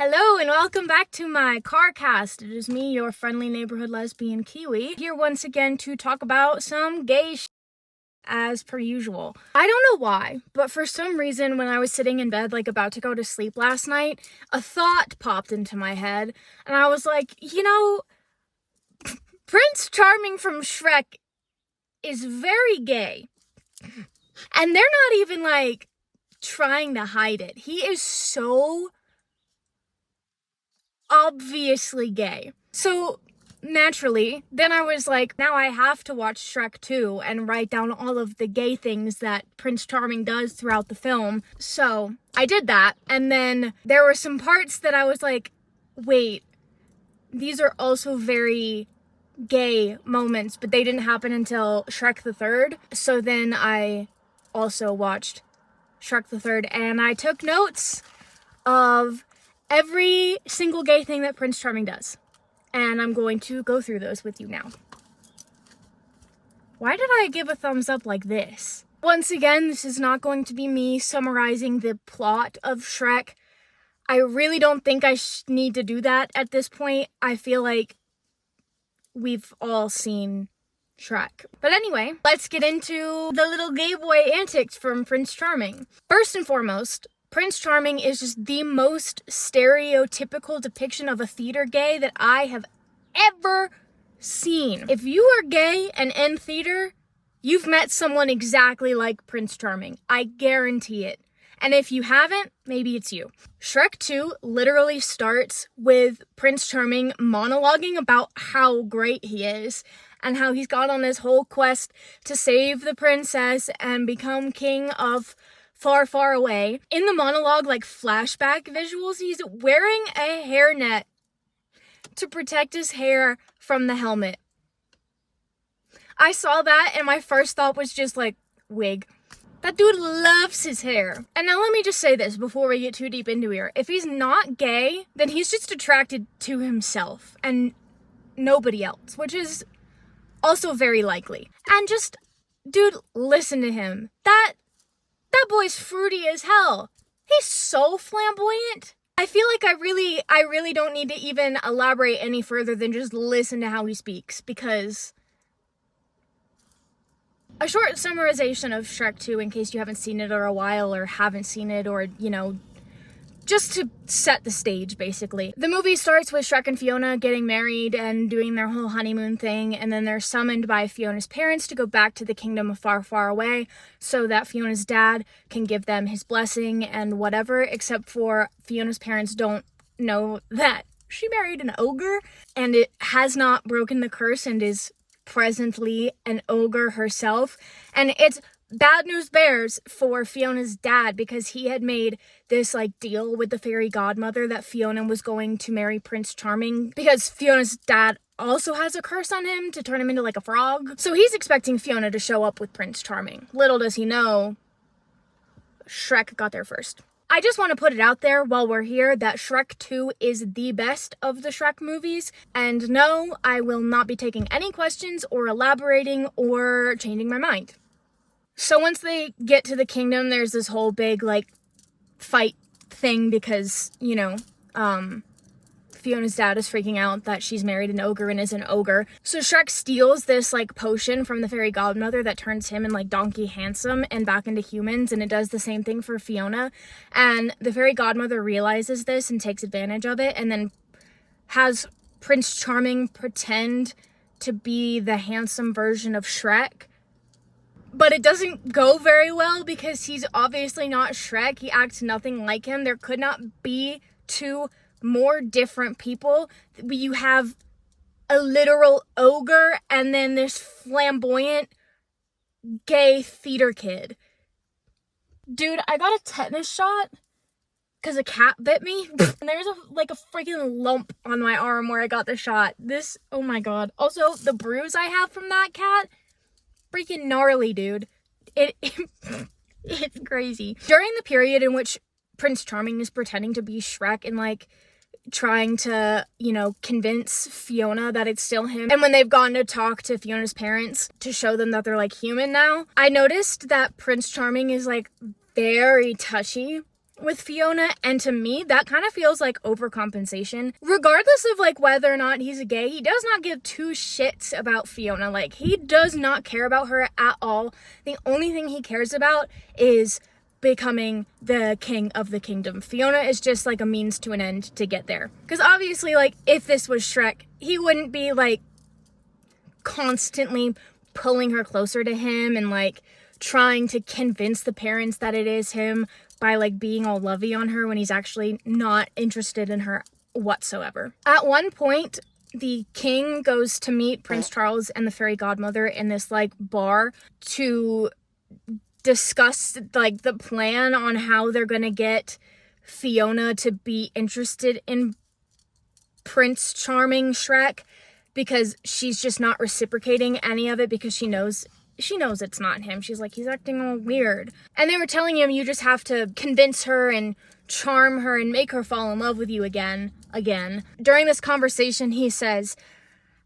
Hello and welcome back to my car cast. It is me, your friendly neighborhood lesbian Kiwi, here once again to talk about some gay as per usual. I don't know why, but for some reason when I was sitting in bed about to go to sleep last night, a thought popped into my head and I was like, Prince Charming from Shrek is very gay. And they're not even trying to hide it. He is so obviously gay. So naturally, then I was like, now I have to watch Shrek 2 and write down all of the gay things that Prince Charming does throughout the film. So I did that, and then there were some parts that I was like, wait, these are also very gay moments, but they didn't happen until Shrek the Third. So then I also watched Shrek the Third, and I took notes of every single gay thing that Prince Charming does. And I'm going to go through those with you now. Why did I give a thumbs up like this? Once again, this is not going to be me summarizing the plot of Shrek. I really don't think I need to do that at this point. I feel like we've all seen Shrek. But anyway, let's get into the little gay boy antics from Prince Charming. First and foremost, Prince Charming is just the most stereotypical depiction of a theater gay that I have ever seen. If you are gay and in theater, you've met someone exactly like Prince Charming. I guarantee it. And if you haven't, maybe it's you. Shrek 2 literally starts with Prince Charming monologuing about how great he is and how he's gone on this whole quest to save the princess and become king of far, far away. In the monologue, flashback visuals, he's wearing a hairnet to protect his hair from the helmet. I saw that and my first thought was just wig. That dude loves his hair. And now let me just say this before we get too deep into here. If he's not gay, then he's just attracted to himself and nobody else, which is also very likely. And just, dude, listen to him. That boy's fruity as hell. He's so flamboyant. I feel like I really don't need to even elaborate any further than just listen to how he speaks, because a short summarization of Shrek 2, in case you haven't seen it or a while or haven't seen it, or, just to set the stage, basically. The movie starts with Shrek and Fiona getting married and doing their whole honeymoon thing, and then they're summoned by Fiona's parents to go back to the kingdom of far, far away so that Fiona's dad can give them his blessing and whatever, except for Fiona's parents don't know that she married an ogre, and it has not broken the curse and is presently an ogre herself. And it's bad news bears for Fiona's dad, because he had made this deal with the fairy godmother that Fiona was going to marry Prince Charming, because Fiona's dad also has a curse on him to turn him into a frog. So he's expecting Fiona to show up with Prince Charming. Little does he know, Shrek got there first. I just want to put it out there while we're here that Shrek 2 is the best of the Shrek movies. And no, I will not be taking any questions or elaborating or changing my mind. So once they get to the kingdom, there's this whole big, fight thing because, Fiona's dad is freaking out that she's married an ogre and is an ogre. So Shrek steals this, potion from the fairy godmother that turns him and, Donkey Handsome and back into humans, and it does the same thing for Fiona. And the fairy godmother realizes this and takes advantage of it, and then has Prince Charming pretend to be the handsome version of Shrek. But it doesn't go very well because he's obviously not Shrek. He acts nothing like him. There could not be two more different people. You have a literal ogre and then this flamboyant gay theater kid. Dude, I got a tetanus shot because a cat bit me. And there's a freaking lump on my arm where I got the shot. Oh my god. Also, the bruise I have from that cat, freaking gnarly, dude. It's crazy. During the period in which Prince Charming is pretending to be Shrek and trying to, convince Fiona that it's still him, and when they've gone to talk to Fiona's parents to show them that they're human now, I noticed that Prince Charming is very touchy with Fiona, and to me, that kind of feels like overcompensation. Regardless of, like, whether or not he's a gay, he does not give two shits about Fiona. Like, he does not care about her at all. The only thing he cares about is becoming the king of the kingdom. Fiona is just, like, a means to an end to get there. Because obviously, like, if this was Shrek, he wouldn't be, like, constantly pulling her closer to him and, like, trying to convince the parents that it is him by, like, being all lovey on her when he's actually not interested in her whatsoever. At one point, the king goes to meet Prince Charles and the fairy godmother in this, like, bar to discuss, like, the plan on how they're gonna get Fiona to be interested in Prince Charming Shrek, because she's just not reciprocating any of it because she knows it's not him. She's like, he's acting all weird. And they were telling him, you just have to convince her and charm her and make her fall in love with you again. During this conversation, he says,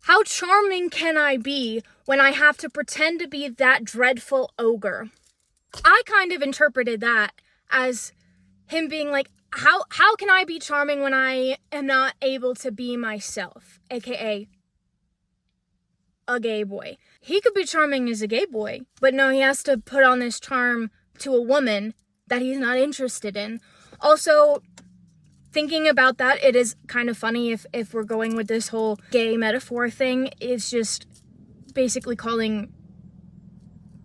how charming can I be when I have to pretend to be that dreadful ogre? I kind of interpreted that as him being like, how can I be charming when I am not able to be myself? AKA a gay boy. He could be charming as a gay boy, but no, he has to put on this charm to a woman that he's not interested in. Also, thinking about that, it is kind of funny if we're going with this whole gay metaphor thing. It's just basically calling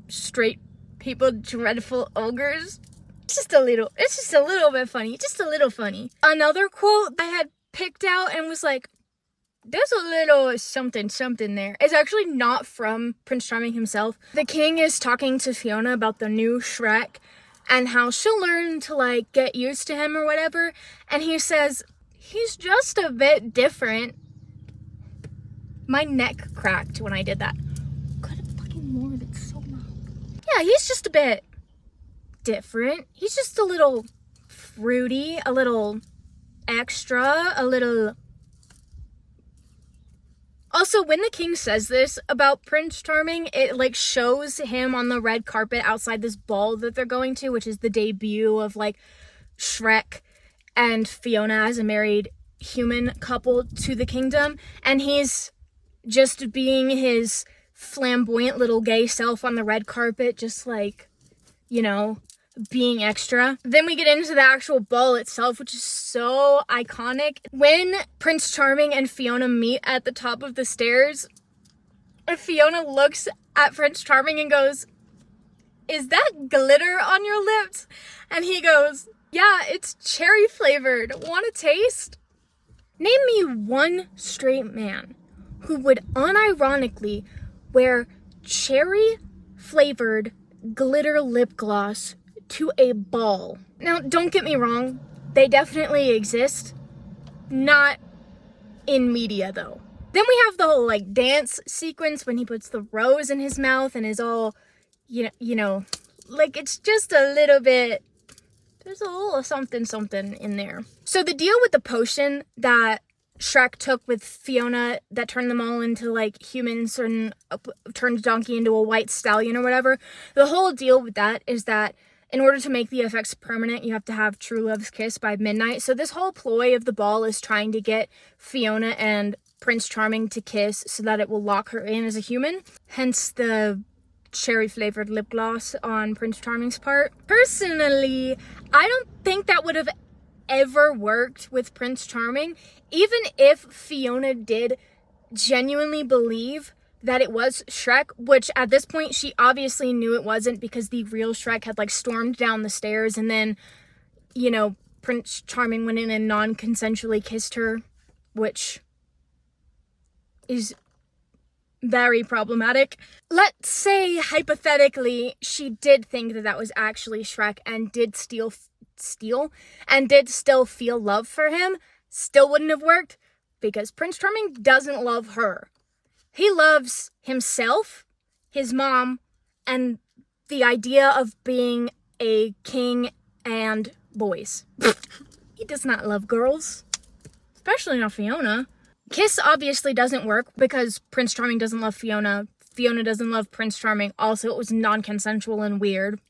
straight people dreadful ogres. It's just a little bit funny. Just a little funny. Another quote I had picked out and was like, there's a little something there. It's actually not from Prince Charming himself. The king is talking to Fiona about the new Shrek and how she'll learn to, like, get used to him or whatever. And he says, he's just a bit different. My neck cracked when I did that. Good fucking Lord, it's so loud. Yeah, he's just a bit different. He's just a little fruity, a little extra, a little... Also, when the king says this about Prince Charming, it, like, shows him on the red carpet outside this ball that they're going to, which is the debut of, like, Shrek and Fiona as a married human couple to the kingdom. And he's just being his flamboyant little gay self on the red carpet, just, like, you know, being extra. Then we get into the actual ball itself, which is so iconic. When Prince Charming and Fiona meet at the top of the stairs, Fiona looks at Prince Charming and goes, is that glitter on your lips? And he goes, yeah, it's cherry flavored. Want a taste? Name me one straight man who would unironically wear cherry flavored glitter lip gloss to a ball. Now, don't get me wrong, they definitely exist. Not in media, though. Then we have the whole, like, dance sequence when he puts the rose in his mouth and is all, you know, like, it's just a little bit, there's a little something in there. So the deal with the potion that Shrek took with Fiona that turned them all into, like, humans and turned Donkey into a white stallion or whatever, the whole deal with that is that in order to make the effects permanent, you have to have true love's kiss by midnight. So this whole ploy of the ball is trying to get Fiona and Prince Charming to kiss so that it will lock her in as a human. Hence the cherry-flavored lip gloss on Prince Charming's part. Personally, I don't think that would have ever worked with Prince Charming. Even if Fiona did genuinely believe that it was Shrek, which at this point she obviously knew it wasn't because the real Shrek had, like, stormed down the stairs and then, you know, Prince Charming went in and non-consensually kissed her, which is very problematic. Let's say, hypothetically, she did think that that was actually Shrek and did steal and did still feel love for him. Still wouldn't have worked because Prince Charming doesn't love her. He loves himself, his mom, and the idea of being a king and boys. He does not love girls, especially not Fiona. Kiss obviously doesn't work because Prince Charming doesn't love Fiona. Fiona doesn't love Prince Charming. Also, it was non-consensual and weird.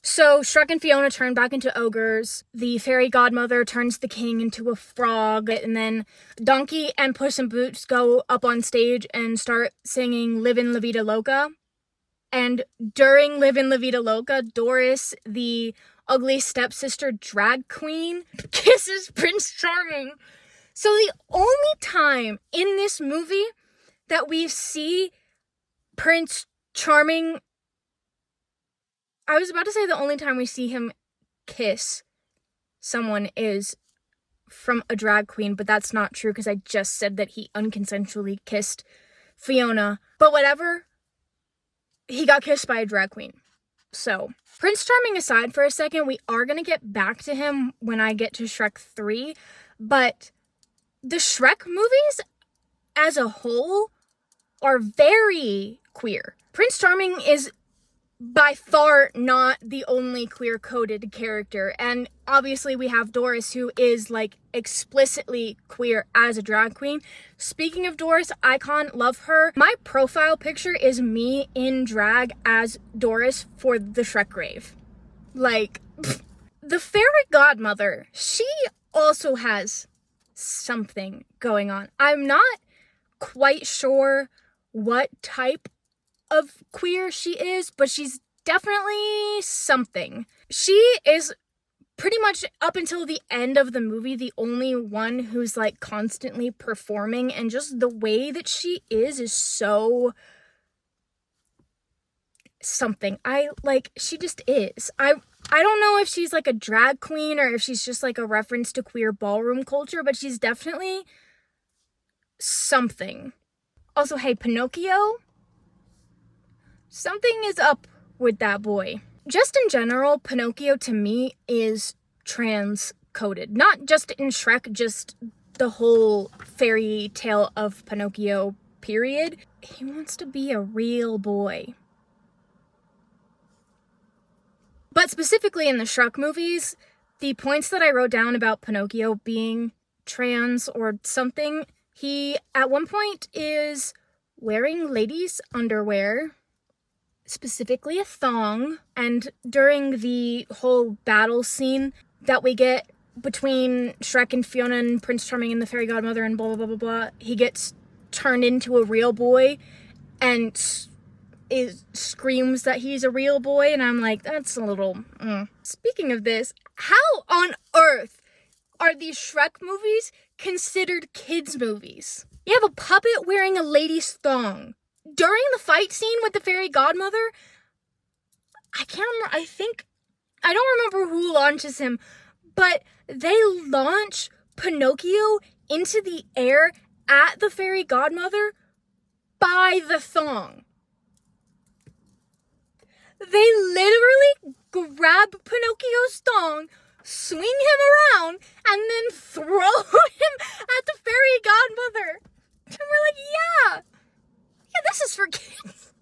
So Shrek and Fiona turn back into ogres. The fairy godmother turns the king into a frog. And then Donkey and Puss in Boots go up on stage and start singing Livin' La Vida Loca. And during Livin' La Vida Loca, Doris, the ugly stepsister drag queen, kisses Prince Charming. So the only time in this movie that we see Prince Charming, I was about to say the only time we see him kiss someone is from a drag queen, but that's not true because I just said that he unconsensually kissed Fiona. But whatever, he got kissed by a drag queen. So, Prince Charming aside for a second, we are going to get back to him when I get to Shrek 3, but the Shrek movies as a whole are very queer. Prince Charming is by far not the only queer-coded character, and obviously we have Doris, who is like explicitly queer as a drag queen. Speaking of Doris, icon, love her. My profile picture is me in drag as Doris for the Shrek rave. Like, the fairy godmother, she also has something going on. I'm not quite sure what type of queer she is, but she's definitely something. She is pretty much up until the end of the movie the only one who's like constantly performing, and just the way that she is so something. She just is. I don't know if she's like a drag queen or if she's just like a reference to queer ballroom culture, but she's definitely something. Also, hey, Pinocchio, something is up with that boy. Just in general, Pinocchio to me is trans-coded. Not just in Shrek, just the whole fairy tale of Pinocchio, period. He wants to be a real boy. But specifically in the Shrek movies, the points that I wrote down about Pinocchio being trans or something, he at one point is wearing ladies' underwear, specifically a thong, and during the whole battle scene that we get between Shrek and Fiona and Prince Charming and the fairy godmother and blah blah blah blah blah, he gets turned into a real boy and screams that he's a real boy, and I'm like, that's a little Speaking of this, how on earth are these Shrek movies considered kids movies? You have a puppet wearing a lady's thong. During the fight scene with the fairy godmother, I don't remember who launches him, but they launch Pinocchio into the air at the fairy godmother by the thong. They literally grab Pinocchio's thong, swing him around, and then throw him at the fairy godmother. And we're like, yeah, this is for kids.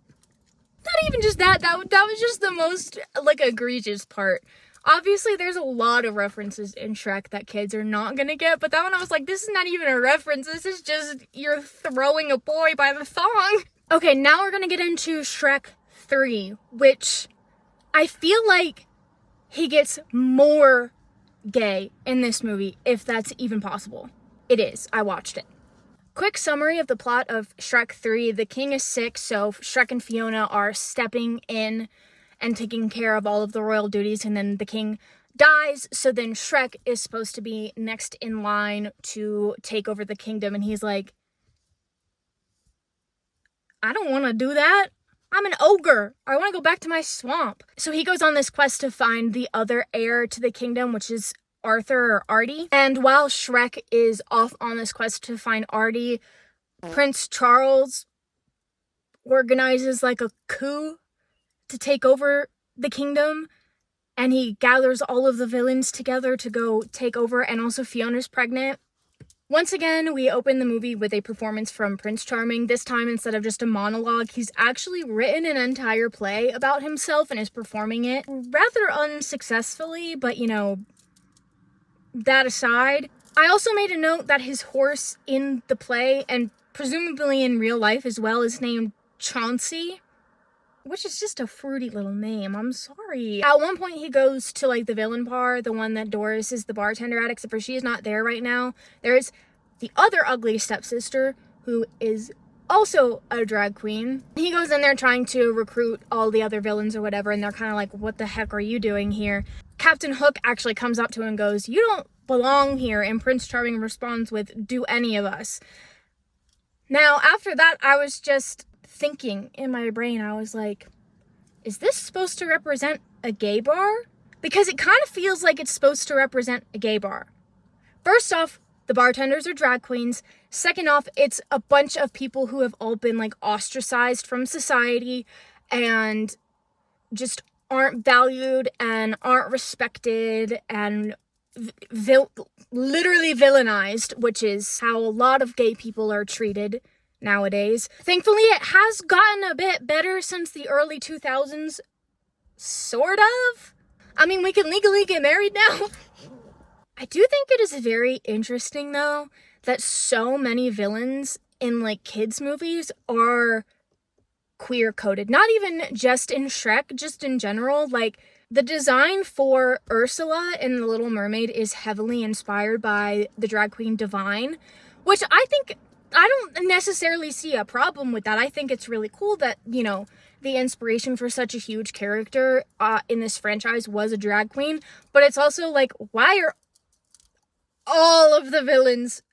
Not even just that was just the most, like, egregious part. Obviously, there's a lot of references in Shrek that kids are not gonna get, but that one I was like, this is not even a reference, this is just, you're throwing a boy by the thong. Okay, now we're gonna get into Shrek 3, which I feel like he gets more gay in this movie, if that's even possible. It is. I watched it. Quick summary of the plot of Shrek 3. The king is sick, so Shrek and Fiona are stepping in and taking care of all of the royal duties, and then the king dies, so then Shrek is supposed to be next in line to take over the kingdom, and he's like, I don't want to do that. I'm an ogre. I want to go back to my swamp. So he goes on this quest to find the other heir to the kingdom, which is Arthur or Artie. And while Shrek is off on this quest to find Artie, Prince Charles organizes like a coup to take over the kingdom, and he gathers all of the villains together to go take over, and also Fiona's pregnant. Once again, we open the movie with a performance from Prince Charming. This time, instead of just a monologue, he's actually written an entire play about himself and is performing it rather unsuccessfully, but that aside. I also made a note that his horse in the play, and presumably in real life as well, is named Chauncey. which is just a fruity little name. I'm sorry. At one point, he goes to like the villain bar, the one that Doris is the bartender at, except for she's not there right now. There's the other ugly stepsister who is also a drag queen. He goes in there trying to recruit all the other villains or whatever, and they're kind of like, what the heck are you doing here? Captain Hook actually comes up to him and goes, you don't belong here, and Prince Charming responds with, do any of us? Now, after that, I was just thinking in my brain, I was like, is this supposed to represent a gay bar? Because it kind of feels like it's supposed to represent a gay bar. First off, the bartenders are drag queens. Second off, it's a bunch of people who have all been like ostracized from society and just aren't valued and aren't respected and literally villainized, which is how a lot of gay people are treated nowadays. Thankfully, it has gotten a bit better since the early 2000s, sort of. I mean, we can legally get married now. I do think it is very interesting, though, that so many villains in, like, kids' movies are queer-coded. Not even just in Shrek, just in general. Like, the design for Ursula in The Little Mermaid is heavily inspired by the drag queen Divine, which I don't necessarily see a problem with that. I think it's really cool that, you know, the inspiration for such a huge character in this franchise was a drag queen. But it's also like, why are all of the villains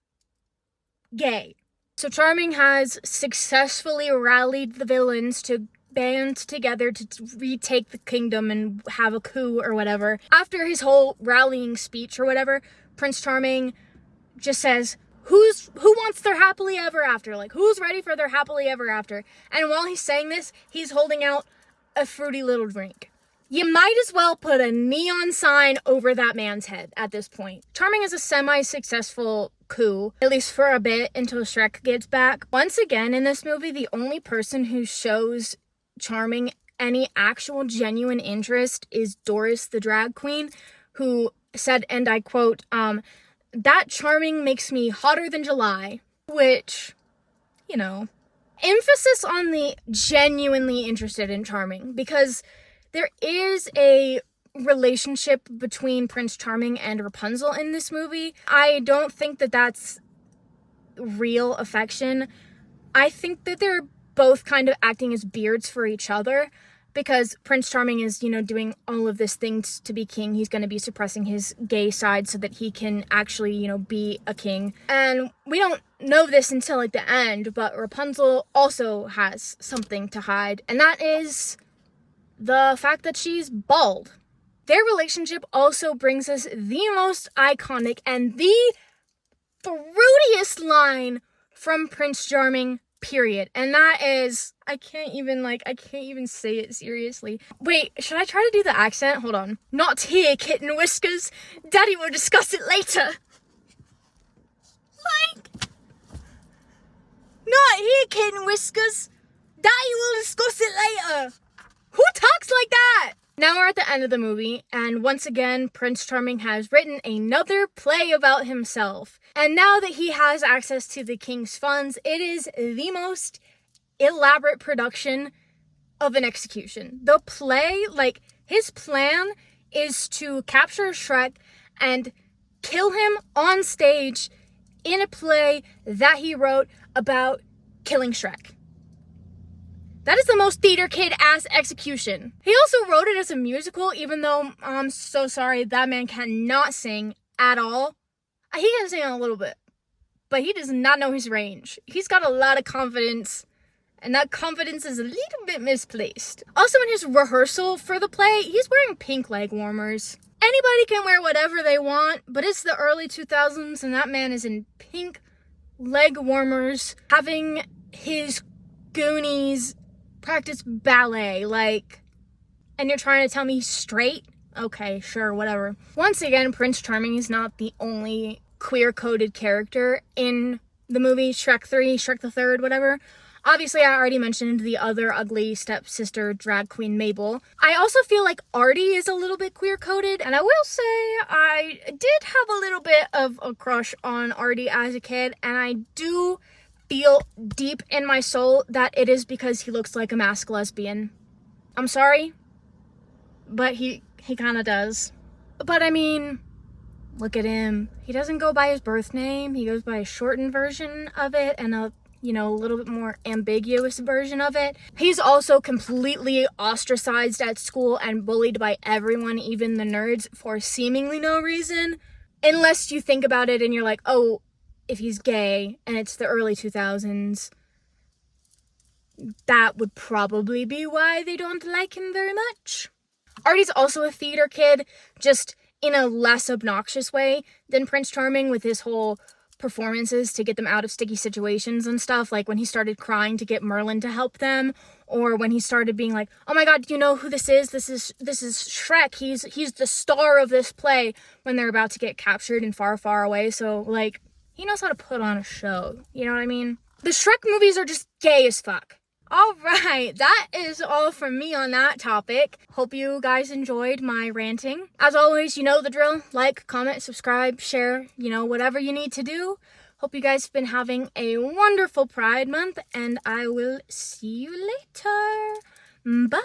gay? So Charming has successfully rallied the villains to band together to retake the kingdom and have a coup or whatever. After his whole rallying speech or whatever, Prince Charming just says, who wants their happily ever after? Like, who's ready for their happily ever after? And while he's saying this, he's holding out a fruity little drink. You might as well put a neon sign over that man's head at this point. Charming is a semi-successful coup, at least for a bit, until Shrek gets back. Once again, in this movie, the only person who shows Charming any actual genuine interest is Doris the drag queen, who said, and I quote, that Charming makes me hotter than July, which, you know, emphasis on the genuinely interested in Charming, because there is a relationship between Prince Charming and Rapunzel in this movie. I don't think that that's real affection. I think that they're both kind of acting as beards for each other, because Prince Charming is, you know, doing all of this things to be king. He's going to be suppressing his gay side so that he can actually, you know, be a king. And we don't know this until, like, the end, but Rapunzel also has something to hide, and that is the fact that she's bald. Their relationship also brings us the most iconic and the fruitiest line from Prince Charming, period. And that is, I can't even say it seriously. Wait, should I try to do the accent? Hold on. Not here, kitten whiskers. Daddy will discuss it later. Like, not here, kitten whiskers. Daddy will discuss it later. Who talks like that? Now we're at the end of the movie, and once again, Prince Charming has written another play about himself. And now that he has access to the king's funds, it is the most elaborate production of an execution. The play, like, his plan is to capture Shrek and kill him on stage in a play that he wrote about killing Shrek. That is the most theater kid-ass execution. He also wrote it as a musical, even though, I'm so sorry, that man cannot sing at all. He can sing a little bit, but he does not know his range. He's got a lot of confidence, and that confidence is a little bit misplaced. Also, in his rehearsal for the play, he's wearing pink leg warmers. Anybody can wear whatever they want, but it's the early 2000s, and that man is in pink leg warmers, having his Goonies practice ballet, like, and you're trying to tell me he's straight? Okay, sure, whatever. Once again, Prince Charming is not the only queer-coded character in the movie Shrek 3, Shrek the Third, whatever. Obviously, I already mentioned the other ugly stepsister drag queen, Mabel. I also feel like Artie is a little bit queer-coded, and I will say I did have a little bit of a crush on Artie as a kid, and I do feel deep in my soul that it is because he looks like a masked lesbian. I'm sorry, but he kind of does. But I mean, look at him. He doesn't go by his birth name. He goes by a shortened version of it and a little bit more ambiguous version of it. He's also completely ostracized at school and bullied by everyone, even the nerds, for seemingly no reason. Unless you think about it and you're like, oh, if he's gay and it's the early 2000s, that would probably be why they don't like him very much. Artie's also a theater kid, just in a less obnoxious way than Prince Charming, with his whole performances to get them out of sticky situations and stuff, like when he started crying to get Merlin to help them, or when he started being like, oh my god, do you know who this is? This is Shrek. He's the star of this play, when they're about to get captured and far, far away. So, like, he knows how to put on a show. You know what I mean? The Shrek movies are just gay as fuck. Alright, that is all from me on that topic. Hope you guys enjoyed my ranting. As always, you know the drill. Like, comment, subscribe, share, whatever you need to do. Hope you guys have been having a wonderful Pride Month, and I will see you later. Bye!